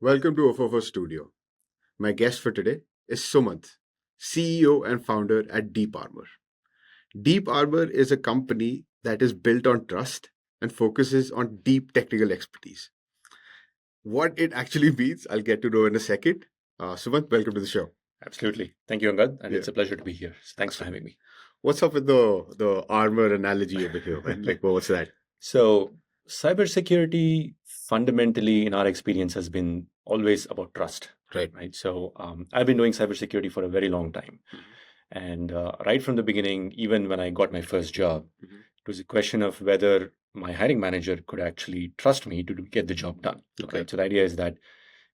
Welcome to Ofofo Studio. My guest for today is Sumanth, CEO and founder at Deep Armor. Deep Armor is a company that is built on trust and focuses on deep technical expertise. What it actually means, I'll get to know in a second. Sumanth, welcome to the show. Absolutely. Thank you, Angad. And Yeah. it's a pleasure to be here. So thanks for having me. What's up with the armor analogy over here, man? Like, what's that? So, cybersecurity fundamentally, in our experience, has been always about trust. Right. So, I've been doing cybersecurity for a very long time. And right from the beginning, even when I got my first job, it was a question of whether my hiring manager could actually trust me to get the job done. Okay. So, the idea is that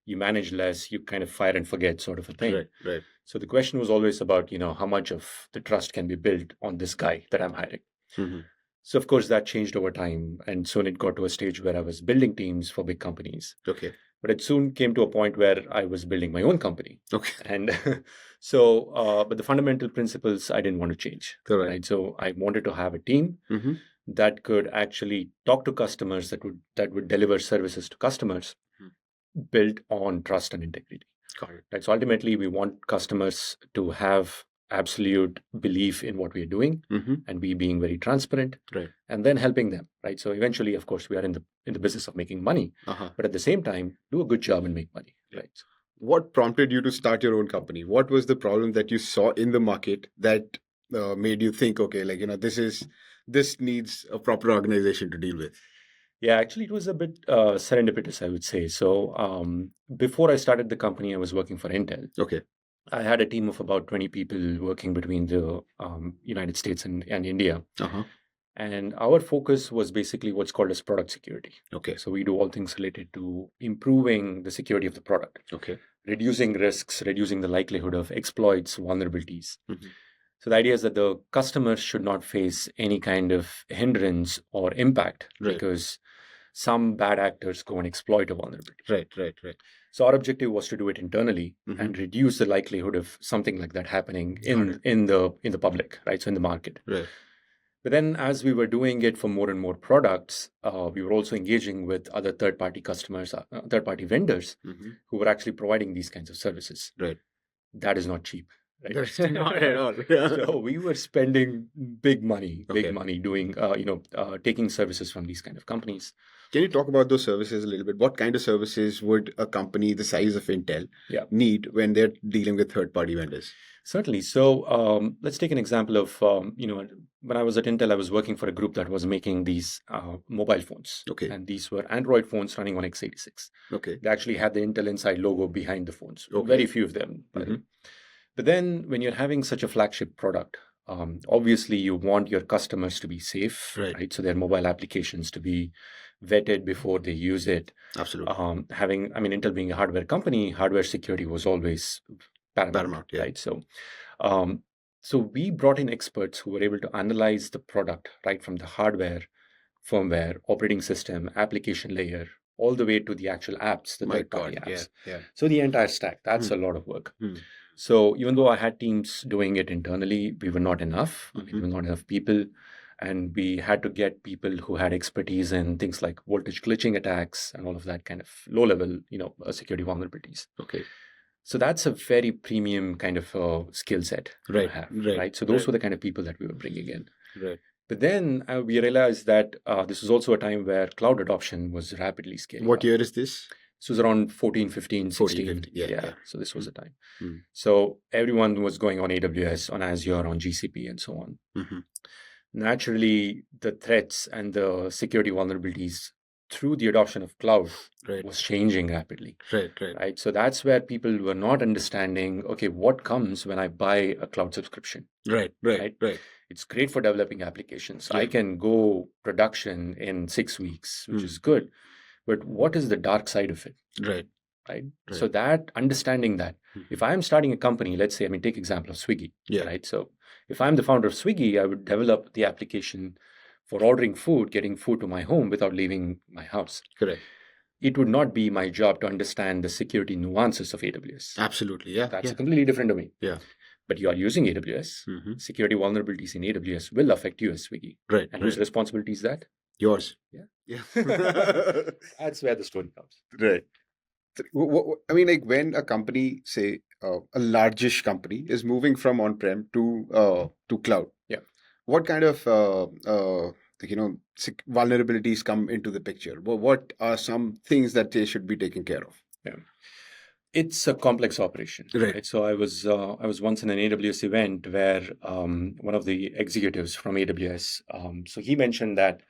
you manage less, you kind of fire and forget sort of a thing. Right. So the question was always about, how much of the trust can be built on this guy that I'm hiring. So of course that changed over time. And soon it got to a stage where I was building teams for big companies. Okay. But it soon came to a point where I was building my own company. Okay. And so, but the fundamental principles I didn't want to change. Correct. Right? So I wanted to have a team that could actually talk to customers, that would deliver services to customers built on trust and integrity. Got it. Right. So ultimately, we want customers to have absolute belief in what we are doing and we being very transparent, Right. and then helping them. Right. So eventually, of course, we are in the business of making money, but at the same time, do a good job and make money. Right. What prompted you to start your own company? What was the problem that you saw in the market that made you think, okay, this needs a proper organization to deal with? Yeah, actually, it was a bit serendipitous, I would say. So before I started the company, I was working for Intel. Okay. I had a team of about 20 people working between the United States and India. And our focus was basically what's called as product security. Okay. So we do all things related to improving the security of the product. Okay. Reducing risks, reducing the likelihood of exploits, vulnerabilities. So the idea is that the customers should not face any kind of hindrance or impact because some bad actors go and exploit a vulnerability. Right. So our objective was to do it internally and reduce the likelihood of something like that happening in the public, right? So in the market. Right. But then as we were doing it for more and more products, we were also engaging with other third-party customers, third-party vendors who were actually providing these kinds of services. Right. That is not cheap. Right? That's not at all. So we were spending big money doing, taking services from these kind of companies. Can you talk about those services a little bit? What kind of services would a company the size of Intel need when they're dealing with third-party vendors? Certainly. So let's take an example of, when I was at Intel, I was working for a group that was making these mobile phones. Okay. And these were Android phones running on x86. Okay. They actually had the Intel Inside logo behind the phones. Okay. Very few of them. But then when you're having such a flagship product, obviously you want your customers to be safe, right? So their mobile applications to be vetted before they use it. Absolutely. Intel being a hardware company, hardware security was always paramount, right? So we brought in experts who were able to analyze the product right from the hardware, firmware, operating system, application layer, all the way to the actual apps, the third-party apps. Yeah. So the entire stack, that's a lot of work. So even though I had teams doing it internally, we were not enough. We were not enough people. And we had to get people who had expertise in things like voltage glitching attacks and all of that kind of low-level, security vulnerabilities. Okay. So that's a very premium kind of skill set to have, right? So those were the kind of people that we were bringing in. Right. But then we realized that this was also a time where cloud adoption was rapidly scaling. What year is this? This was around 14, 15, 16. 14, 15, yeah. So this was the time. So everyone was going on AWS, on Azure, on GCP, and so on. Naturally, the threats and the security vulnerabilities through the adoption of cloud was changing rapidly. Right. So that's where people were not understanding, okay, what comes when I buy a cloud subscription? Right. It's great for developing applications. I can go production in 6 weeks, which is good. But what is the dark side of it? Right. So that understanding that if I'm starting a company, let's say, take example of Swiggy. Right. So if I'm the founder of Swiggy, I would develop the application for ordering food, getting food to my home without leaving my house. Correct. It would not be my job to understand the security nuances of AWS. Absolutely. Yeah. That's a completely different domain. Yeah. But you are using AWS. Security vulnerabilities in AWS will affect you as Swiggy. Right. And whose responsibility is that? Yours. Yeah. That's where the story comes. Right. I mean, like when a company, say a largish company, is moving from on-prem to cloud, Yeah. what kind of vulnerabilities come into the picture? What are some things that they should be taking care of? Yeah. It's a complex operation, Right. right? So I was once in an AWS event where one of the executives from AWS, so he mentioned that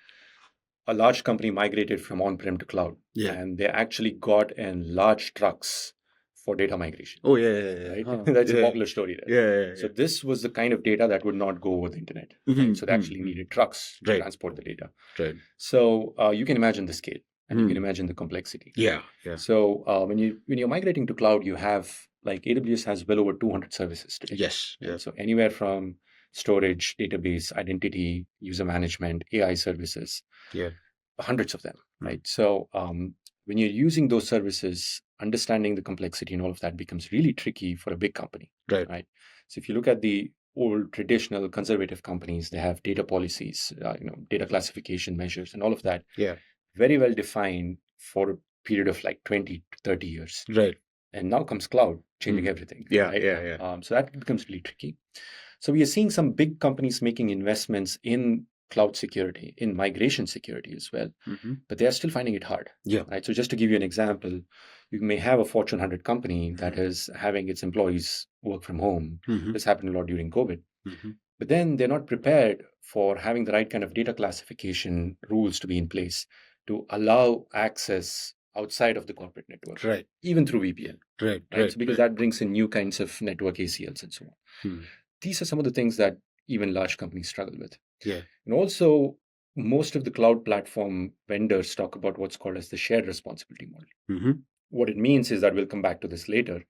a large company migrated from on-prem to cloud, Yeah. and they actually got in large trucks for data migration. Oh yeah. Right? Huh. That's a Yeah. popular story, right? Yeah. So this was the kind of data that would not go over the internet, right? So they actually needed trucks to Right. transport the data. Right. So you can imagine the scale, and you can imagine the complexity. Yeah. So when you're migrating to cloud, you have, like, AWS has well over 200 services today. Yes. Right? Yeah. So anywhere from storage, database, identity, user management, AI services, Yeah. hundreds of them, right? So when you're using those services, understanding the complexity and all of that becomes really tricky for a big company, Right. So if you look at the old traditional conservative companies, they have data policies, data classification measures and all of that, Yeah. very well defined for a period of like 20 to 30 years. Right. And now comes cloud, changing everything. Yeah. Right? Yeah. So that becomes really tricky. So we are seeing some big companies making investments in cloud security, in migration security as well, but they are still finding it hard. Yeah. Right. So just to give you an example, you may have a Fortune 100 company that is having its employees work from home. This happened a lot during COVID. But then they're not prepared for having the right kind of data classification rules to be in place to allow access outside of the corporate network, Right. even through VPN. Right. So because that brings in new kinds of network ACLs and so on. These are some of the things that even large companies struggle with. Yeah. And also, most of the cloud platform vendors talk about what's called as the shared responsibility model. What it means is that, we'll come back to this later,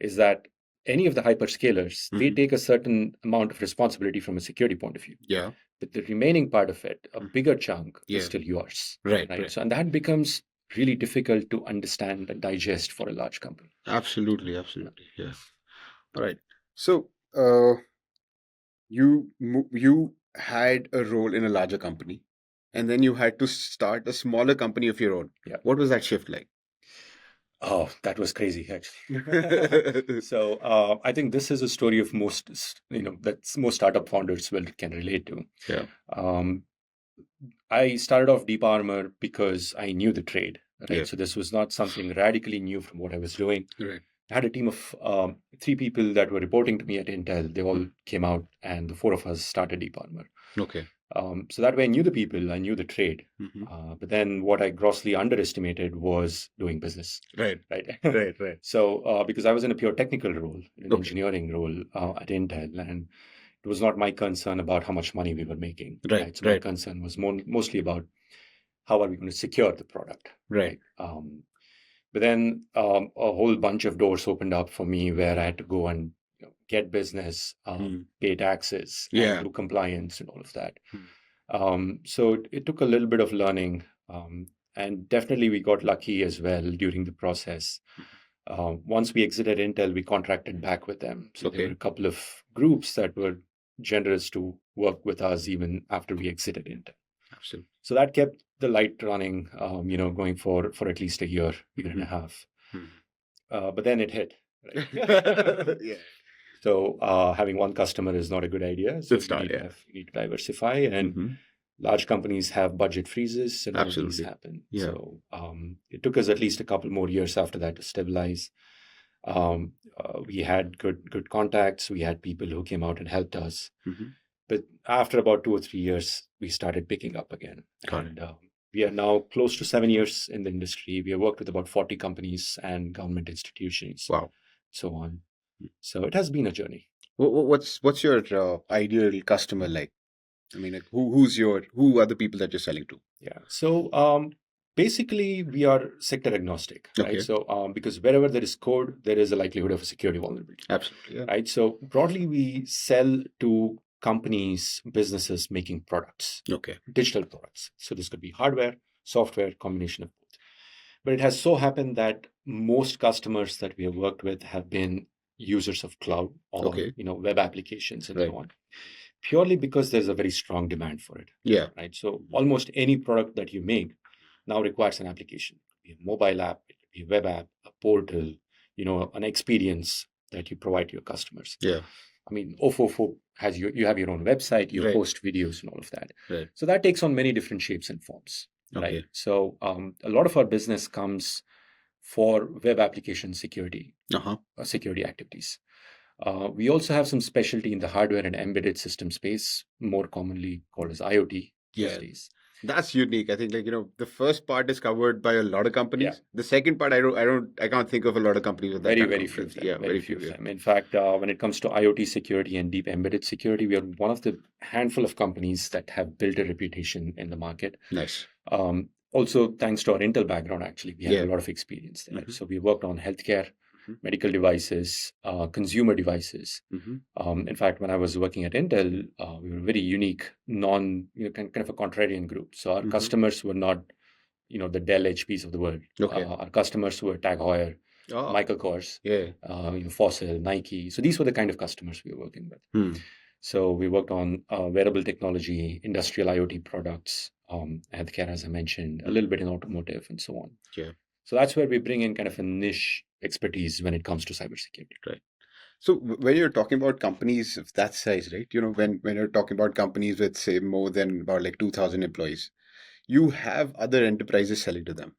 is that any of the hyperscalers, they take a certain amount of responsibility from a security point of view. Yeah. But the remaining part of it, a bigger chunk, is still yours. Right. So, and that becomes really difficult to understand and digest for a large company. Absolutely. Yeah. All right. So, you had a role in a larger company, and then you had to start a smaller company of your own. Yeah. What was that shift like? Oh, that was crazy, actually. So I think this is a story of most, that most startup founders can relate to. Yeah. I started off Deep Armor because I knew the trade, right? Yeah. So this was not something radically new from what I was doing. Right. I had a team of 3 people that were reporting to me at Intel. They all came out, and the 4 of us started Deep Armor. Okay. So that way I knew the people, I knew the trade. But then what I grossly underestimated was doing business. Right. Right. So because I was in a pure technical role, an engineering role at Intel, and it was not my concern about how much money we were making. Right. So my concern was mostly about how are we going to secure the product. Right. But then a whole bunch of doors opened up for me where I had to go and get business, pay taxes, and do compliance and all of that. So it took a little bit of learning, and definitely we got lucky as well during the process. Once we exited Intel, we contracted back with them. So there were a couple of groups that were generous to work with us even after we exited Intel. Absolutely. So that kept the light running, going for at least a year and a half. But then it hit. Right? Yeah. So having one customer is not a good idea. So you need to diversify, and large companies have budget freezes, and all of these happen. Yeah. So it took us at least a couple more years after that to stabilize. We had good contacts. We had people who came out and helped us. But after about 2 or 3 years, we started picking up again. We are now close to 7 years in the industry. We have worked with about 40 companies and government institutions. Wow. So on. So it has been a journey. What's your ideal customer like? I mean, like, who are the people that you're selling to? Yeah. So basically, we are sector agnostic, right? So because wherever there is code, there is a likelihood of a security vulnerability. Absolutely. Yeah. Right. So broadly, we sell to companies, businesses making products. Okay. Digital products. So this could be hardware, software, combination of both. But it has so happened that most customers that we have worked with have been users of cloud or web applications and so on, purely because there's a very strong demand for it. Yeah. Right. So almost any product that you make now requires an application. It could be a mobile app, it could a web app, a portal, an experience that you provide to your customers. Yeah. I mean, Ofofo has you have your own website, you Right. host videos and all of that. Right. So that takes on many different shapes and forms. Okay. Right. So a lot of our business comes for web application security, security activities. We also have some specialty in the hardware and embedded system space, more commonly called as IoT these days. That's unique. I think the first part is covered by a lot of companies. Yeah. The second part, I can't think of a lot of companies with that. Very few of them. Yeah, very few of them. In fact, when it comes to IoT security and deep embedded security, we are one of the handful of companies that have built a reputation in the market. Nice. Also, thanks to our Intel background, actually, we have a lot of experience there. So we worked on healthcare, medical devices, consumer devices. In fact, when I was working at Intel, we were a very unique, kind of a contrarian group. So our customers were not, the Dell HPs of the world. Our customers were Tag Heuer, Michael Kors, Fossil, Nike. So these were the kind of customers we were working with. So we worked on wearable technology, industrial IoT products, healthcare, as I mentioned, a little bit in automotive and so on. Yeah. So that's where we bring in kind of a niche expertise when it comes to cybersecurity. Right. So when you're talking about companies of that size, right? When you're talking about companies with, say, more than about like 2,000 employees, you have other enterprises selling to them.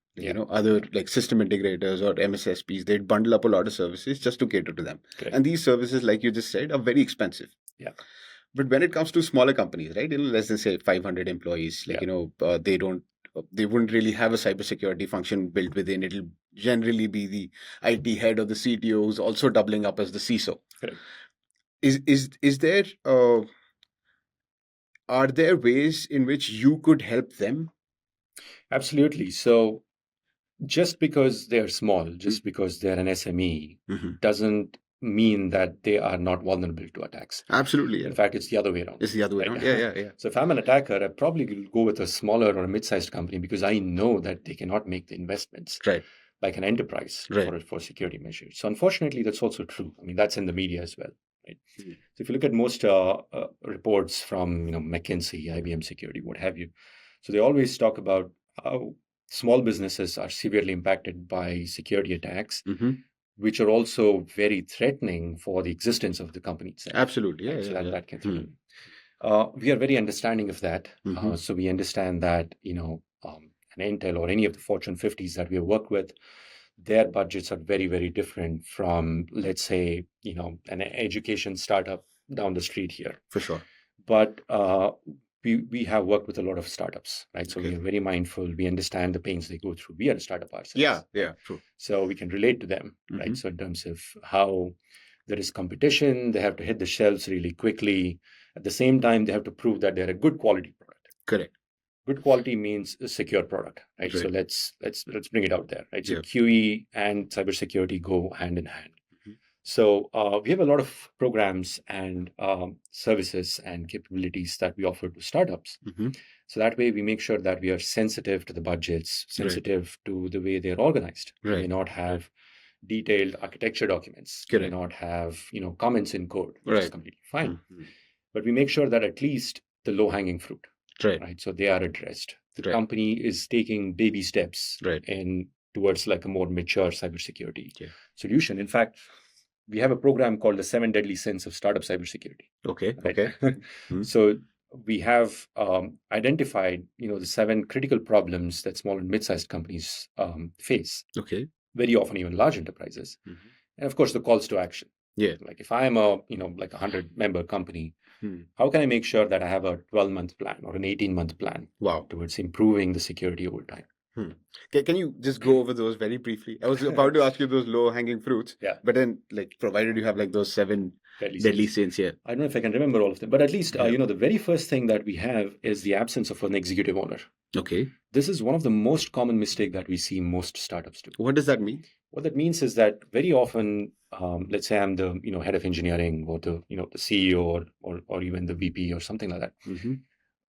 Other like system integrators or MSSPs, they'd bundle up a lot of services just to cater to them. Correct. And these services, like you just said, are very expensive. Yeah. But when it comes to smaller companies, right, less than say 500 employees, they wouldn't really have a cybersecurity function built within. It'll generally be the IT head or the CTO who's also doubling up as the CISO. Correct. Is there are there ways in which you could help them? Absolutely. So just because they're small, just because they're an SME, doesn't mean that they are not vulnerable to attacks. Absolutely. Yeah. In fact, it's the other way around. It's the other way around. Yeah. So if I'm an attacker, I probably will go with a smaller or a mid-sized company because I know that they cannot make the investments like an enterprise for security measures. So unfortunately, that's also true. I mean, that's in the media as well. Right? So if you look at most reports from McKinsey, IBM Security, what have you, so they always talk about how small businesses are severely impacted by security attacks, which are also very threatening for the existence of the company itself. Absolutely, yeah. So that can threaten. We are very understanding of that. So we understand that an Intel or any of the Fortune 50s that we have worked with, their budgets are very, very different from, let's say, an education startup down the street here. For sure. But we have worked with a lot of startups, right? So we are very mindful. We understand the pains they go through. We are a startup ourselves. Yeah, true. So we can relate to them, right? So in terms of how there is competition, they have to hit the shelves really quickly. At the same time, they have to prove that they're a good quality product. Correct. Good quality means a secure product, right? So let's bring it out there, right? So QE and cybersecurity go hand in hand. So we have a lot of programs and services and capabilities that we offer to startups. So that way we make sure that we are sensitive to the budgets, sensitive to the way they're organized. We may not have detailed architecture documents. We may not have comments in code, which is completely fine. But we make sure that at least the low-hanging fruit, right? So they are addressed. The company is taking baby steps in towards like a more mature cybersecurity solution. In fact, we have a program called the 7 Deadly Sins of Startup Cybersecurity. Okay. So we have identified, the 7 critical problems that small and mid-sized companies face. Very often, even large enterprises. And of course, the calls to action. Like if I am a, like a 100-member company, how can I make sure that I have a 12-month plan or an 18-month plan towards improving the security over time? Can you just go over those very briefly? I was about to ask you those low-hanging fruits, but then, like, provided you have like those 7 deadly sins, I don't know if I can remember all of them, but at least the very first thing that we have is the absence of an executive owner. This is one of the most common mistakes that we see most startups do. What does that mean? What that means is that very often, let's say I'm the head of engineering or the the CEO or even the VP or something like that.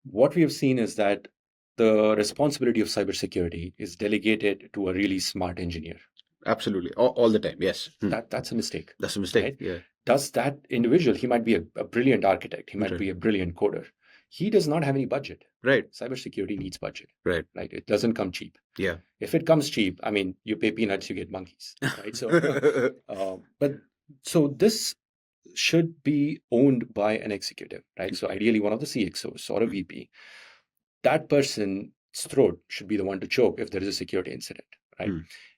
What we have seen is that the responsibility of cybersecurity is delegated to a really smart engineer. Absolutely. All the time. Yes. That's a mistake. That's a mistake. Right? Yeah. Does that individual, he might be a brilliant architect. He might be a brilliant coder. he does not have any budget. Right. Cybersecurity needs budget. Right. Right. It doesn't come cheap. Yeah. If it comes cheap, I mean, you pay peanuts, you get monkeys. Right. So this should be owned by an executive, right? So ideally one of the CXOs or a VP. That person's throat should be the one to choke if there is a security incident, right?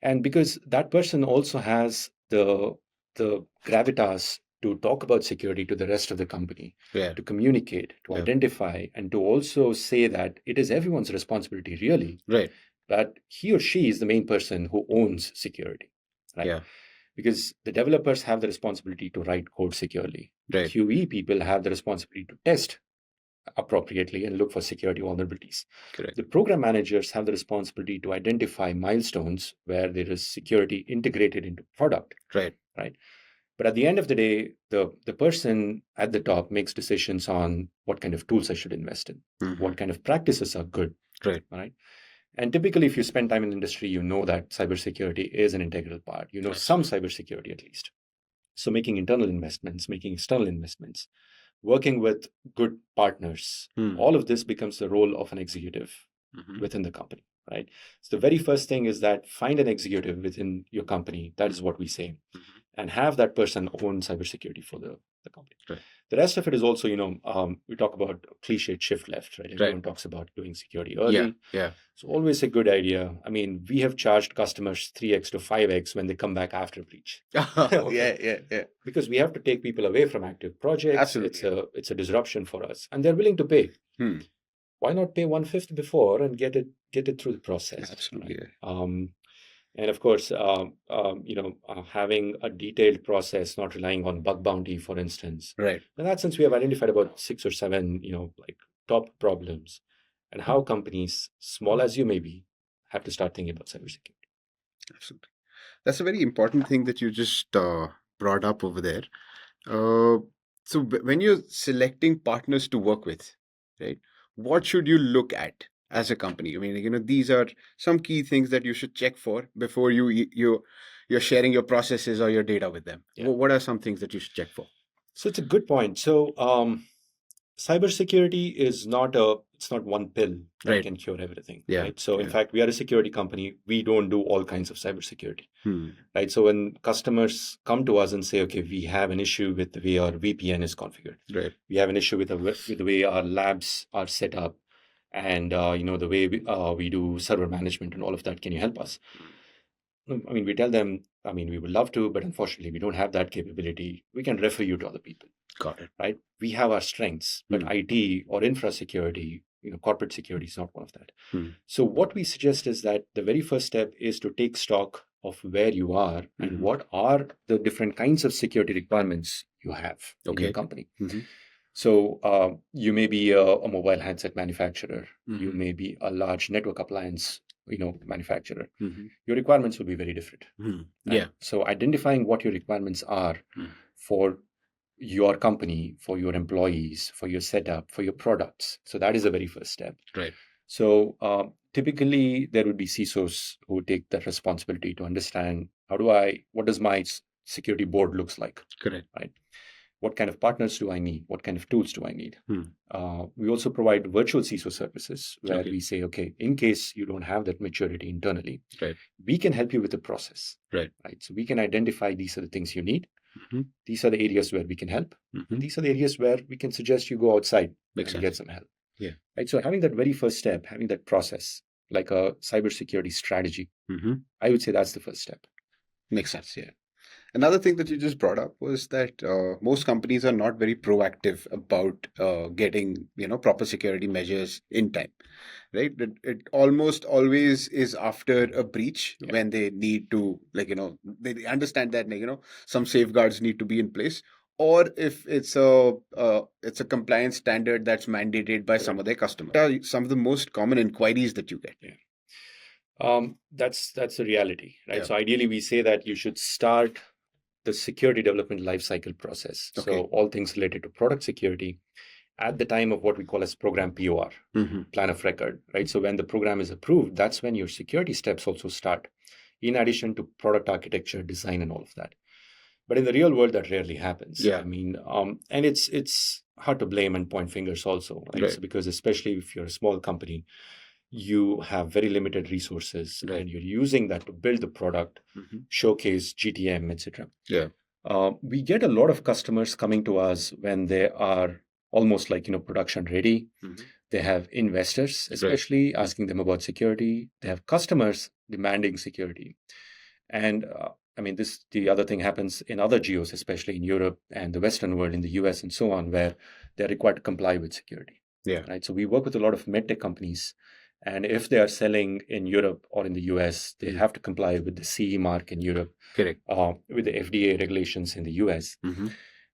And because that person also has the gravitas to talk about security to the rest of the company, to communicate, to identify, and to also say that it is everyone's responsibility, really, right, that he or she is the main person who owns security, right? Yeah. Because the developers have the responsibility to write code securely. Right. QE people have the responsibility to test appropriately and look for security vulnerabilities. Correct. The program managers have the responsibility to identify milestones where there is security integrated into product. Right. But at the end of the day, the person at the top makes decisions on what kind of tools I should invest in, what kind of practices are good. Right. And typically, if you spend time in the industry, you know that cybersecurity is an integral part. You know some cybersecurity at least. So making internal investments, making external investments, working with good partners, all of this becomes the role of an executive within the company, right? So the very first thing is that find an executive within your company. That is what we say. And have that person own cybersecurity for the company. Right. The rest of it is also, we talk about cliched shift left, right? Everyone talks about doing security early. Yeah. It's always a good idea. I mean, we have charged customers 3x to 5x when they come back after breach. Yeah. Because we have to take people away from active projects. Absolutely. It's a disruption for us. And they're willing to pay. Why not pay 1/5 before and get it through the process? Absolutely. Right? And of course, having a detailed process, not relying on bug bounty, for instance. Right. In that sense, we have identified about 6 or 7, top problems, and how companies, small as you may be, have to start thinking about cybersecurity. Absolutely. That's a very important thing that you just brought up over there. So when you're selecting partners to work with, right, what should you look at as a company? I mean, these are some key things that you should check for before you're sharing your processes or your data with them. Yeah. What are some things that you should check for? So it's a good point. So cybersecurity is not one pill that can cure everything. Yeah. Right? So in fact, we are a security company. We don't do all kinds of cybersecurity. Right. So when customers come to us and say, okay, we have an issue with the way our VPN is configured. Right. We have an issue with the way our labs are set up, and the way we do server management and all of that. Can you help us? I mean, we tell them, we would love to, but unfortunately, we don't have that capability. We can refer you to other people. Got it. Right? We have our strengths, but IT or infra security, corporate security is not one of that. So what we suggest is that the very first step is to take stock of where you are and what are the different kinds of security requirements you have in your company. So you may be a mobile handset manufacturer. You may be a large network appliance manufacturer. Your requirements will be very different. Yeah. So identifying what your requirements are for your company, for your employees, for your setup, for your products. So that is the very first step. Right. So typically there would be CISOs who take that responsibility to understand what does my security board looks like? Correct. Right. What kind of partners do I need? What kind of tools do I need? We also provide virtual CISO services where we say, okay, in case you don't have that maturity internally, we can help you with the process. Right. So we can identify these are the things you need. These are the areas where we can help. And these are the areas where we can suggest you go outside and get some help. Yeah. Right. So having that very first step, having that process, like a cybersecurity strategy, I would say that's the first step. Makes sense. Yeah. Another thing that you just brought up was that most companies are not very proactive about getting, proper security measures in time, right? It almost always is after a breach when they need to, they understand that, some safeguards need to be in place, or if it's a compliance standard that's mandated by some of their customers. What are some of the most common inquiries that you get? That's the reality, right? So ideally, we say that you should start the security development lifecycle process. So all things related to product security at the time of what we call as program POR, plan of record, right? So when the program is approved, that's when your security steps also start, in addition to product architecture, design, and all of that. But in the real world, that rarely happens. Yeah. I mean, and it's hard to blame and point fingers also, right? Right. So because especially if you're a small company, you have very limited resources, Right. and you're using that to build the product, showcase GTM, etc. Yeah. We get a lot of customers coming to us when they are almost like production ready. They have investors, especially asking them about security. They have customers demanding security, and I mean, the other thing happens in other geos, especially in Europe and the Western world, in the US and so on, where they're required to comply with security. Yeah. Right. So we work with a lot of medtech companies, and if they are selling in Europe or in the US, they have to comply with the CE mark in Europe, correct, with the FDA regulations in the US,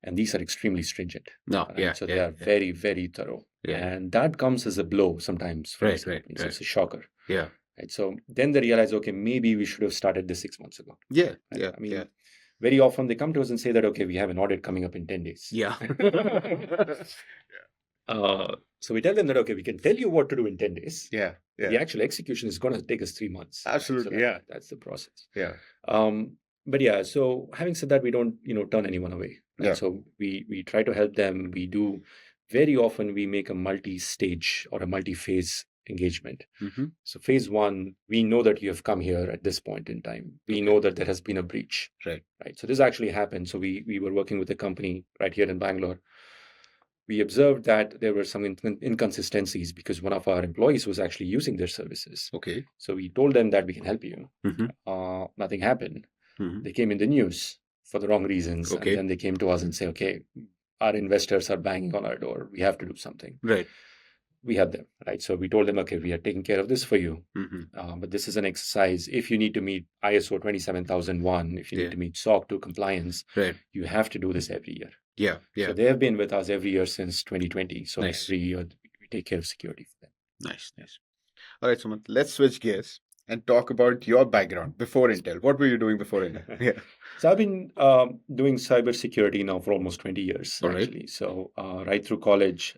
and these are extremely stringent. No, right? yeah, So yeah, they are very, very thorough, and that comes as a blow sometimes for these companies. It's a shocker. Yeah. Right. So then they realize, okay, maybe we should have started this 6 months ago. Yeah. Right? Yeah. I mean, very often they come to us and say that, okay, we have an audit coming up in 10 days. Yeah. So we tell them that, okay, we can tell you what to do in 10 days. Yeah. Yeah. The actual execution is going to take us 3 months. Absolutely. Right? So that's the process. Yeah. But yeah, so having said that, we don't, turn anyone away. Right? Yeah. So we try to help them. We do very often we make a multi-stage or a multi-phase engagement. So phase 1, we know that you have come here at this point in time. We know that there has been a breach. Right. So this actually happened. So we were working with a company right here in Bangalore. We observed that there were some inconsistencies because one of our employees was actually using their services. Okay. So we told them that we can help you. Nothing happened. They came in the news for the wrong reasons. Okay. And then they came to us and say, okay, our investors are banging on our door. We have to do something. Right. We had them, right? So we told them, okay, we are taking care of this for you. But this is an exercise. If you need to meet ISO 27001, if you need to meet SOC 2 compliance, you have to do this every year. Yeah. Yeah. So they have been with us every year since 2020. So every year we take care of security for them. Nice. All right, Sumanth, let's switch gears and talk about your background before Intel. What were you doing before Intel? Yeah. So I've been doing cybersecurity now for almost 20 years, actually. So right through college,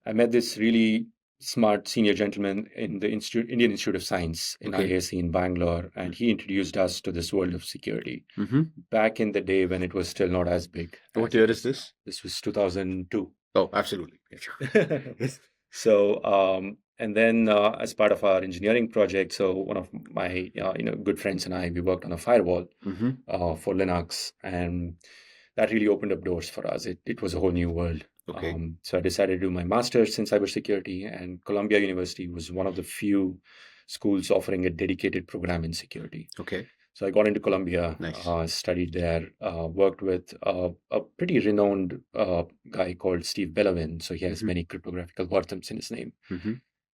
I met this really smart senior gentleman in the Indian Institute of Science in IISc in Bangalore, and he introduced us to this world of security back in the day when it was still not as big. What year is this? This was 2002. Oh, absolutely. So, and then as part of our engineering project, so one of my good friends and I, we worked on a firewall for Linux, and that really opened up doors for us. It was a whole new world. Okay. So I decided to do my master's in cybersecurity, and Columbia University was one of the few schools offering a dedicated program in security. Okay. So I got into Columbia, studied there, worked with a pretty renowned guy called Steve Bellawin. So he has many cryptographic algorithms in his name.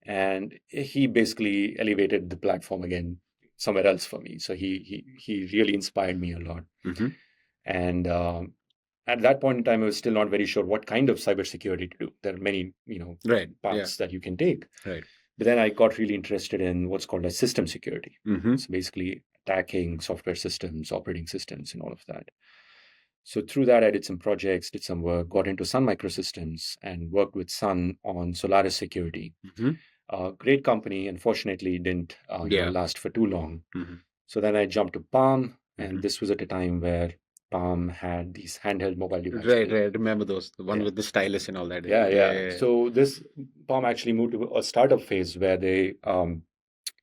And he basically elevated the platform again somewhere else for me. So he really inspired me a lot. And at that point in time, I was still not very sure what kind of cybersecurity to do. There are many, paths that you can take. Right. But then I got really interested in what's called as system security. So basically attacking software systems, operating systems, and all of that. So through that, I did some projects, did some work, got into Sun Microsystems, and worked with Sun on Solaris security. Great company. Unfortunately, didn't last for too long. So then I jumped to Palm, and this was at a time where Palm had these handheld mobile devices. Right. Remember those, the one with the stylus and all that. Yeah. So this Palm actually moved to a startup phase where they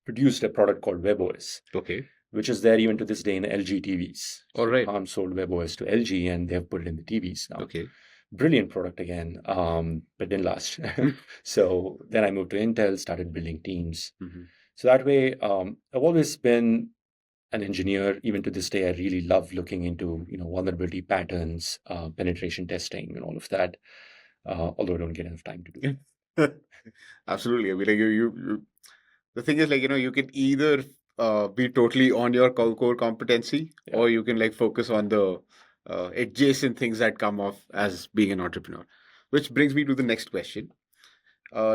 produced a product called WebOS. Okay. Which is there even to this day in LG TVs. All right. Palm sold WebOS to LG, and they have put it in the TVs now. Okay. Brilliant product again, but didn't last. So then I moved to Intel, started building teams. So that way, I've always been an engineer. Even to this day, I really love looking into vulnerability patterns, penetration testing, and all of that. Although I don't get enough time to do it. Absolutely. I mean, like you the thing is, like, you can either be totally on your core competency, or you can focus on the adjacent things that come off as being an entrepreneur. Which brings me to the next question.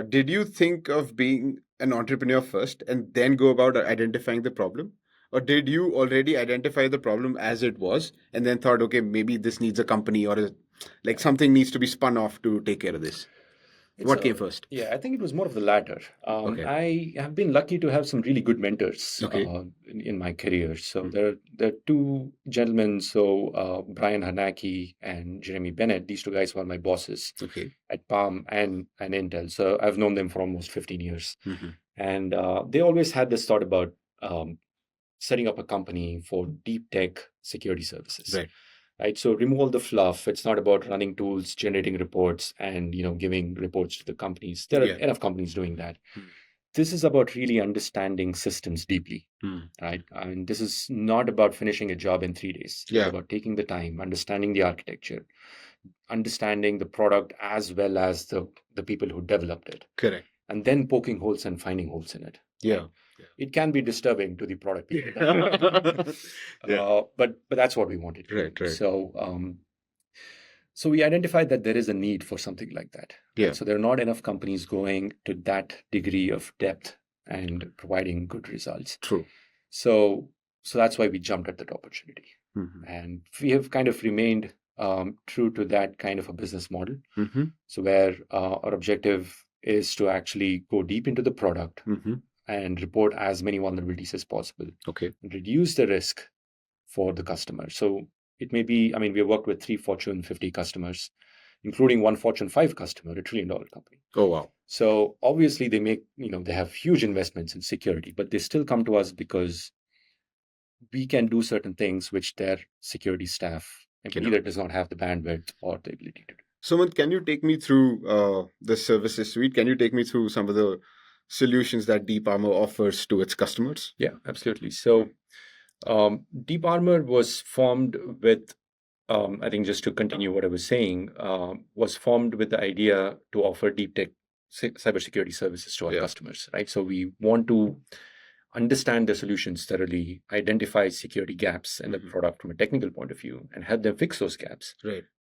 Did you think of being an entrepreneur first and then go about identifying the problem? Or did you already identify the problem as it was and then thought, okay, maybe this needs a company, or something needs to be spun off to take care of this? What came first? Yeah, I think it was more of the latter. Okay. I have been lucky to have some really good mentors in my career. So there are two gentlemen, Brian Hanaki and Jeremy Bennett. These two guys were my bosses at Palm and Intel. So I've known them for almost 15 years. And they always had this thought about setting up a company for deep tech security services. Right. So remove all the fluff. It's not about running tools, generating reports, and giving reports to the companies. There are enough companies doing that. This is about really understanding systems deeply. Right. I mean, this is not about finishing a job in 3 days. It's about taking the time, understanding the architecture, understanding the product as well as the people who developed it. Correct. And then poking holes and finding holes in it. Yeah. It can be disturbing to the product people. But that's what we wanted to do. Right. So we identified that there is a need for something like that. Yeah. So there are not enough companies going to that degree of depth and providing good results. True. So that's why we jumped at that opportunity. And we have kind of remained true to that kind of a business model. So where our objective is to actually go deep into the product and report as many vulnerabilities as possible. And reduce the risk for the customer. So it may be, I mean, we have worked with 3 Fortune 50 customers, including 1 Fortune 5 customer, $1 trillion company. Oh, wow. So obviously they make, they have huge investments in security, but they still come to us because we can do certain things which their security staff either does not have the bandwidth or the ability to do. Sumanth, can you take me through the services suite? Can you take me through some of the solutions that Deep Armor offers to its customers? Yeah, absolutely. So Deep Armor was formed with, I think just to continue what I was saying, was formed with the idea to offer deep tech cybersecurity services to our customers, right? So we want to understand the solutions thoroughly, identify security gaps in the product from a technical point of view, and help them fix those gaps,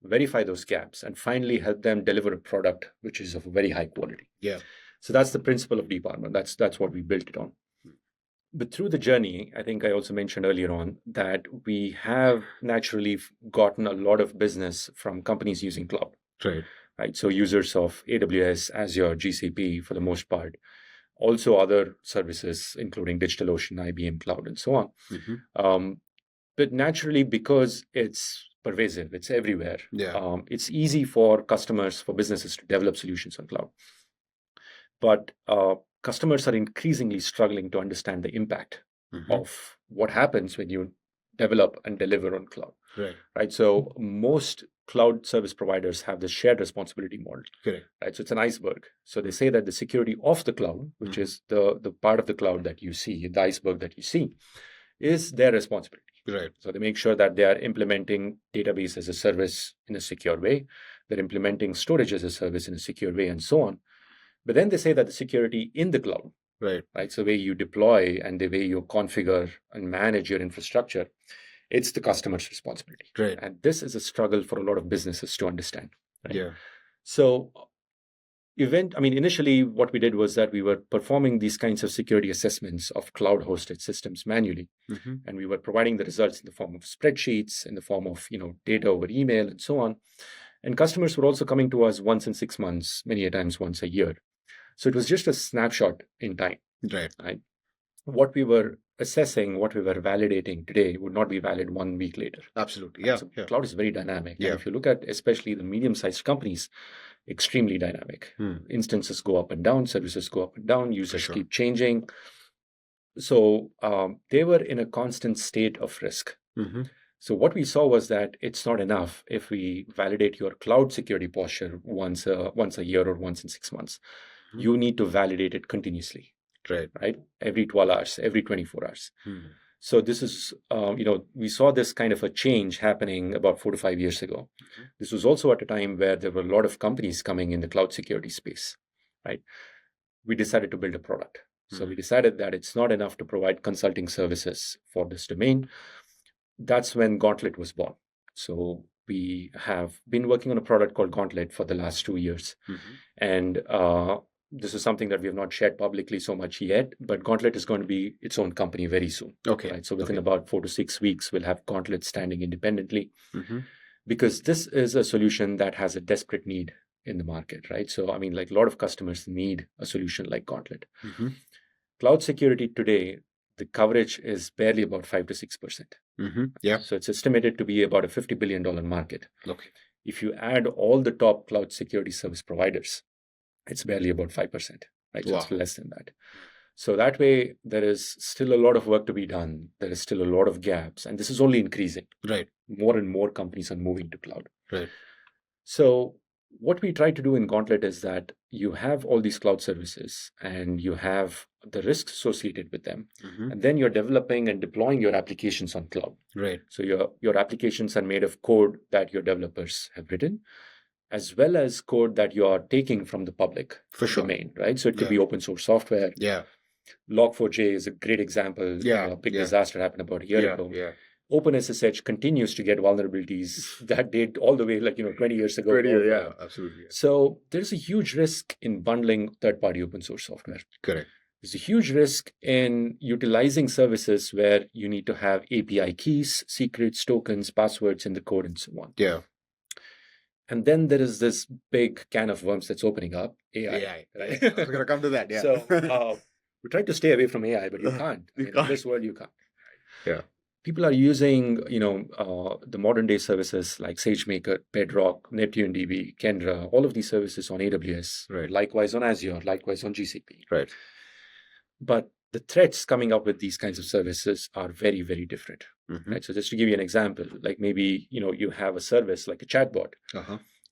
verify those gaps, and finally help them deliver a product which is of very high quality. Yeah. So that's the principle of Deep Armor. That's what we built it on. But through the journey, I think I also mentioned earlier on that we have naturally gotten a lot of business from companies using cloud. Right. So users of AWS, Azure, GCP for the most part. Also other services, including DigitalOcean, IBM Cloud, and so on. But naturally, because it's pervasive, it's everywhere. It's easy for customers, for businesses to develop solutions on cloud. But customers are increasingly struggling to understand the impact of what happens when you develop and deliver on cloud. Right. So most cloud service providers have this shared responsibility model. Right. So it's an iceberg. So they say that the security of the cloud, which is the part of the cloud that you see, the iceberg that you see, is their responsibility. So they make sure that they are implementing database as a service in a secure way. They're implementing storage as a service in a secure way, and so on. But then they say that the security in the cloud, right? So the way you deploy and the way you configure and manage your infrastructure, it's the customer's responsibility. And this is a struggle for a lot of businesses to understand. So initially what we did was that we were performing these kinds of security assessments of cloud hosted systems manually. And we were providing the results in the form of spreadsheets, in the form of, data over email and so on. And customers were also coming to us once in 6 months, many a times once a year. So it was just a snapshot in time. Right. What we were assessing, what we were validating today would not be valid 1 week later. Absolutely. Yeah. So cloud is very dynamic. And if you look at especially the medium-sized companies, extremely dynamic. Instances go up and down, services go up and down, users keep changing. So they were in a constant state of risk. So what we saw was that it's not enough if we validate your cloud security posture once a year or once in 6 months. You need to validate it continuously. Right? Every 12 hours, every 24 hours. So this is, we saw this kind of a change happening about 4 to 5 years ago. This was also at a time where there were a lot of companies coming in the cloud security space. Right? We decided to build a product. So we decided that it's not enough to provide consulting services for this domain. That's when Gauntlet was born. So we have been working on a product called Gauntlet for the last 2 years. And this is something that we have not shared publicly so much yet, but Gauntlet is going to be its own company very soon. Right? So within about 4 to 6 weeks, we'll have Gauntlet standing independently because this is a solution that has a desperate need in the market, right? So, I mean, like a lot of customers need a solution like Gauntlet. Mm-hmm. Cloud security today, the coverage is barely about 5 to 6%. Mm-hmm. Yeah. So it's estimated to be about a $50 billion market. Okay. If you add all the top cloud security service providers, it's barely about 5%, right? So Wow. it's less than that. So that way, there is still a lot of work to be done. There is still a lot of gaps, and this is only increasing. Right. More and more companies are moving to cloud. Right. So what we try to do in Gauntlet is that you have all these cloud services and you have the risks associated with them. Mm-hmm. And then you're developing and deploying your applications on cloud. Right. So your applications are made of code that your developers have written, as well as code that you are taking from the public domain, right? So it could be open source software. Yeah. Log4j is a great example. A big disaster happened about a year ago. Yeah. OpenSSH continues to get vulnerabilities that date all the way, 20 years ago. Absolutely. So there's a huge risk in bundling third-party open source software. Correct. There's a huge risk in utilizing services where you need to have API keys, secrets, tokens, passwords in the code, and so on. Yeah. And then there is this big can of worms that's opening up, AI. Right? I was going to come to that. Yeah. So we try to stay away from AI, but you can't. In this world, you can't. Yeah. People are using, the modern day services like SageMaker, Bedrock, NeptuneDB, Kendra, all of these services on AWS, right. Likewise on Azure, likewise on GCP. Right. But the threats coming up with these kinds of services are very, very different. Mm-hmm. Right? So just to give you an example, like maybe, you have a service like a chatbot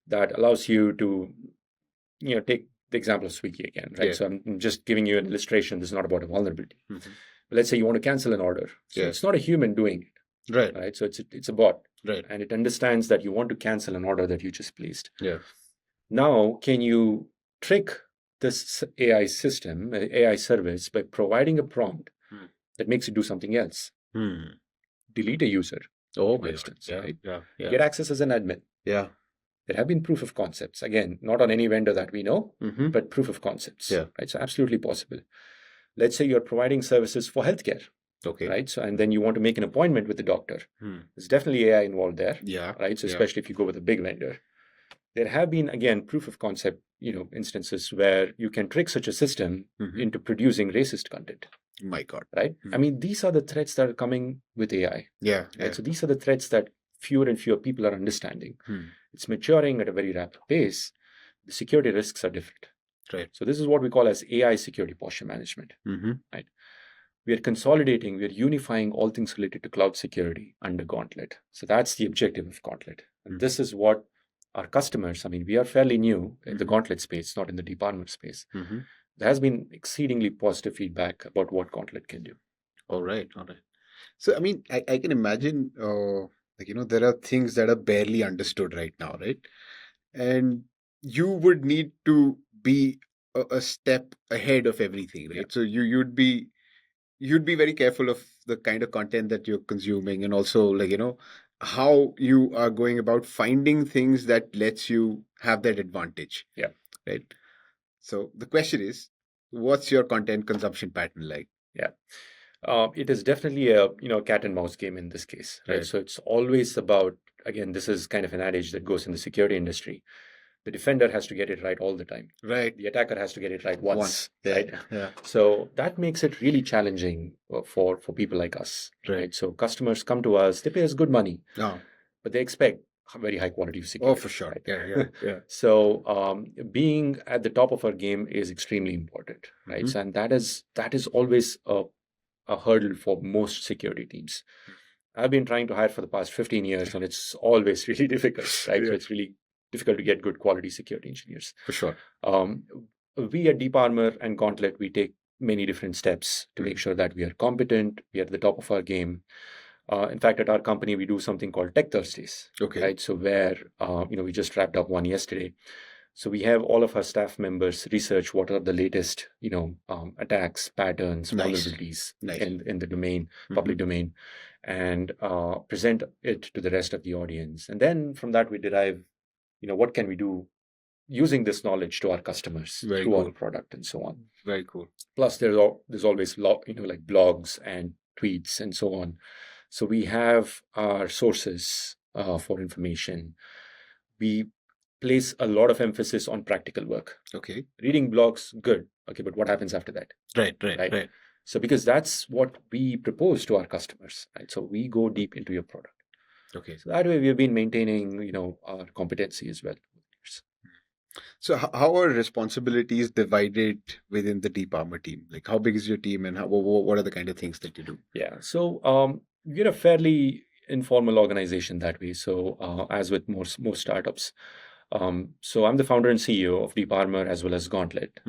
that allows you to, take the example of Swiggy again, right? Yeah. So I'm just giving you an illustration. This is not about a vulnerability. Mm-hmm. Let's say you want to cancel an order. So it's not a human doing it. Right. So it's a bot. Right. And it understands that you want to cancel an order that you just placed. Yeah. Now, can you trick this AI system, AI service, by providing a prompt that makes it do something else? Delete a user, for instance, right? Yeah. Get access as an admin. Yeah. There have been proof of concepts. Again, not on any vendor that we know, but proof of concepts. Yeah. Right. So absolutely possible. Let's say you're providing services for healthcare. Okay. Right. So, and then you want to make an appointment with the doctor. There's definitely AI involved there. Yeah. Right. So, especially if you go with a big vendor, there have been, again, proof of concept, instances where you can trick such a system into producing racist content. My God. Right. I mean, these are the threats that are coming with AI. Yeah. Right. So these are the threats that fewer and fewer people are understanding. It's maturing at a very rapid pace. The security risks are different. Right. So this is what we call as AI security posture management. Right. We are consolidating, we are unifying all things related to cloud security under Gauntlet. So that's the objective of Gauntlet. And this is what our customers, I mean, we are fairly new in the Gauntlet space, not in the Deep Armor space. There has been exceedingly positive feedback about what Gauntlet can do. All right. So, I mean, I can imagine, there are things that are barely understood right now, right? And you would need to be a step ahead of everything, right? Yeah. So you'd be very careful of the kind of content that you're consuming, and also how you are going about finding things that lets you have that advantage. Yeah. Right. So the question is, what's your content consumption pattern like? Yeah. It is definitely a cat and mouse game in this case, right? So it's always about, again, this is kind of an adage that goes in the security industry. The defender has to get it right all the time. Right. The attacker has to get it right once. Yeah. Right. Yeah. So that makes it really challenging for people like us. Right. So customers come to us, they pay us good money, but they expect very high quality of security. Oh, for sure. Right? Yeah. So being at the top of our game is extremely important, right? So, and that is always a hurdle for most security teams. I've been trying to hire for the past 15 years, and it's always really difficult, right? So it's really difficult to get good quality security engineers. For sure. We at Deep Armor and Gauntlet, we take many different steps to make sure that we are competent, we are at the top of our game. In fact, at our company, we do something called Tech Thursdays. Okay. Right. So where, we just wrapped up one yesterday. So we have all of our staff members research what are the latest, attacks, patterns, vulnerabilities in the domain, public domain, and present it to the rest of the audience. And then from that, we derive, what can we do using this knowledge to our customers through our product and so on. Very cool. Plus, there's always, like blogs and tweets and so on. So we have our sources for information. We place a lot of emphasis on practical work. Okay. Reading blogs, good. Okay, but what happens after that? Right. So because that's what we propose to our customers, right? So we go deep into your product. Okay. So that way we have been maintaining, our competency as well. So how are responsibilities divided within the Deep Armor team? Like how big is your team and what are the kind of things that you do? Yeah. So we're a fairly informal organization that way. So as with most startups. So I'm the founder and CEO of Deep Armor as well as Gauntlet.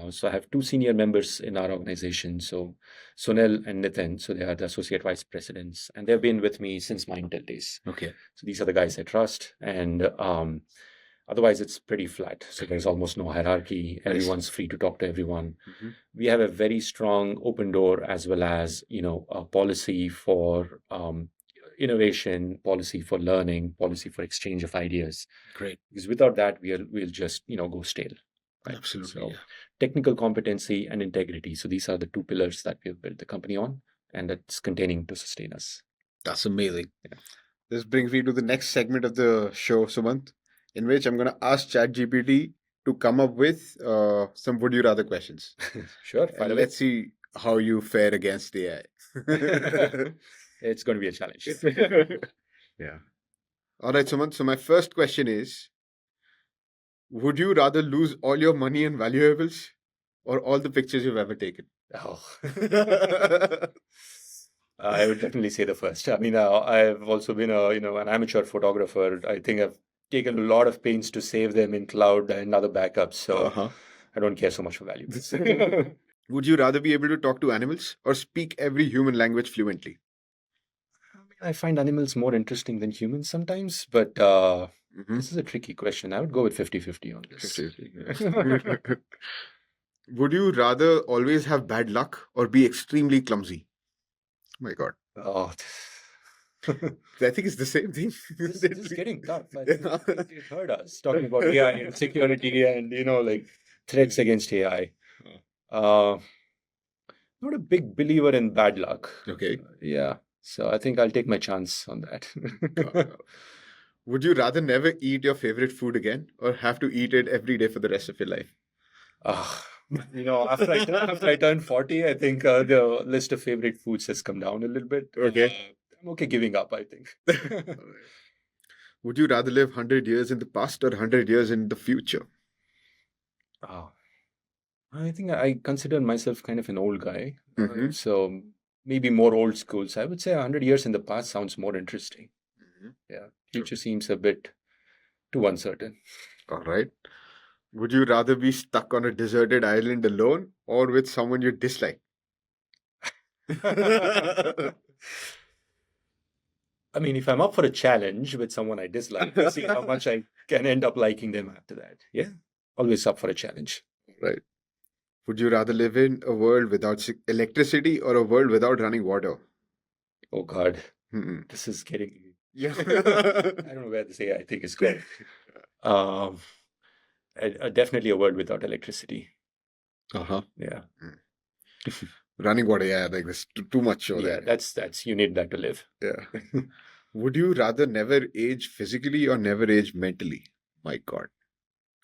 So I have two senior members in our organization. So Sunil and Nitin. So they are the associate vice presidents, and they've been with me since my Intel days. Okay. So these are the guys I trust, and otherwise it's pretty flat. So there's almost no hierarchy. Everyone's free to talk to everyone. We have a very strong open door as well as a policy for innovation, policy for learning, policy for exchange of ideas. Great. Because without that, we'll just go stale. Right? Absolutely. So technical competency and integrity. So these are the two pillars that we've built the company on, and that's continuing to sustain us. That's amazing. Yeah. This brings me to the next segment of the show, Sumanth, in which I'm going to ask ChatGPT to come up with some would you rather questions. Sure. And let's see how you fare against AI. It's going to be a challenge. Yeah. All right, Sumanth. So my first question is, would you rather lose all your money and valuables or all the pictures you've ever taken? Oh. I would definitely say the first. I mean, I've also been an amateur photographer. I think I've taken a lot of pains to save them in cloud and other backups. So I don't care so much for valuables. Would you rather be able to talk to animals or speak every human language fluently? I find animals more interesting than humans sometimes, but this is a tricky question. I would go with 50-50 on this. 50-50. Would you rather always have bad luck or be extremely clumsy? Oh my God. Oh, I think it's the same thing. This is getting tough. I think you heard us talking about AI and security and, like threats against AI. Not a big believer in bad luck. Okay. Yeah. So I think I'll take my chance on that. Would you rather never eat your favorite food again or have to eat it every day for the rest of your life? After I turn 40, I think the list of favorite foods has come down a little bit. Okay. I'm okay giving up, I think. Would you rather live 100 years in the past or 100 years in the future? I think I consider myself kind of an old guy. So maybe more old school. So I would say 100 years in the past sounds more interesting. Yeah. Future seems a bit too uncertain. All right. Would you rather be stuck on a deserted island alone or with someone you dislike? I mean, if I'm up for a challenge with someone I dislike, let's see how much I can end up liking them after that. Yeah. Always up for a challenge. Right. Would you rather live in a world without electricity or a world without running water? Oh, God. This is getting... Yeah. I don't know where this AI thing is going. Definitely a world without electricity. Yeah. Running water, yeah, like there's too much over there. That's you need that to live. Yeah. Would you rather never age physically or never age mentally? My God.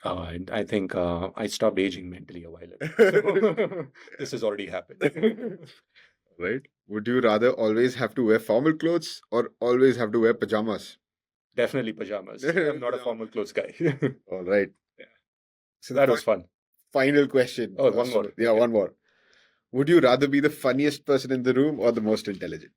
I think I stopped aging mentally a while ago. This has already happened. Right. Would you rather always have to wear formal clothes or always have to wear pajamas? Definitely pajamas. I'm not a formal clothes guy. All right. Yeah. So that was fun. Final question. Oh, one more. Yeah, one more. Would you rather be the funniest person in the room or the most intelligent?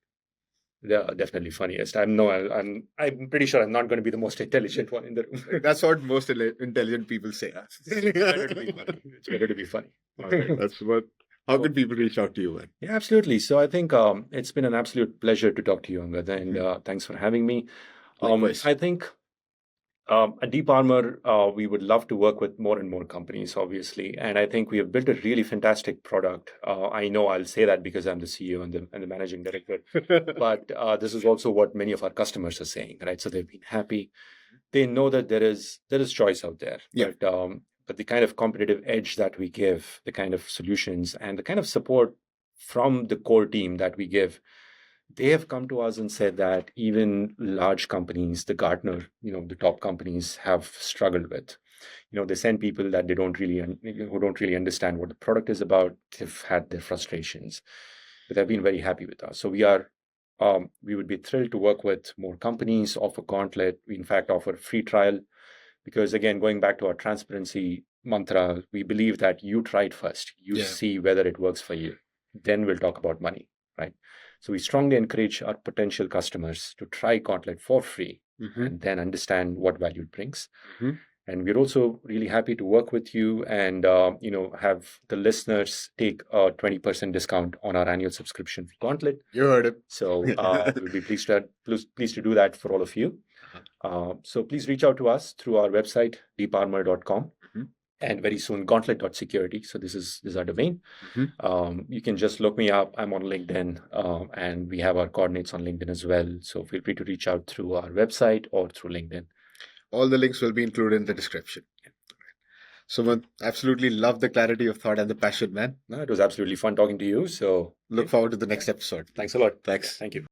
Yeah, definitely funniest. I'm pretty sure I'm not going to be the most intelligent one in the room. That's what most intelligent people say. It's better to be funny. Okay, that's what. How can people reach out to you, man? Yeah, absolutely. So I think it's been an absolute pleasure to talk to you, Angad, and thanks for having me. I think at Deep Armor, we would love to work with more and more companies, obviously. And I think we have built a really fantastic product. I know I'll say that because I'm the CEO and the managing director. But this is also what many of our customers are saying, right? So they've been happy. They know that there is choice out there. Yeah. But the kind of competitive edge that we give, the kind of solutions and the kind of support from the core team that we give, they have come to us and said that even large companies, the Gartner, the top companies have struggled with. They send people that who don't really understand what the product is about. They've had their frustrations, but they've been very happy with us. So we would be thrilled to work with more companies, offer Gauntlet. We in fact offer free trial because, again, going back to our transparency mantra, we believe that you try it first. You see whether it works for you. Then we'll talk about money, right? So we strongly encourage our potential customers to try Gauntlet for free and then understand what value it brings. And we're also really happy to work with you and have the listeners take a 20% discount on our annual subscription for Gauntlet. You heard it. So we'll be pleased to do that for all of you. So please reach out to us through our website, deeparmor.com. And very soon, gauntlet.security. So this is our domain. You can just look me up. I'm on LinkedIn, and we have our coordinates on LinkedIn as well. So feel free to reach out through our website or through LinkedIn. All the links will be included in the description. Sumanth, absolutely love the clarity of thought and the passion, man. No, it was absolutely fun talking to you. So look forward to the next episode. Thanks a lot. Thanks. Thank you.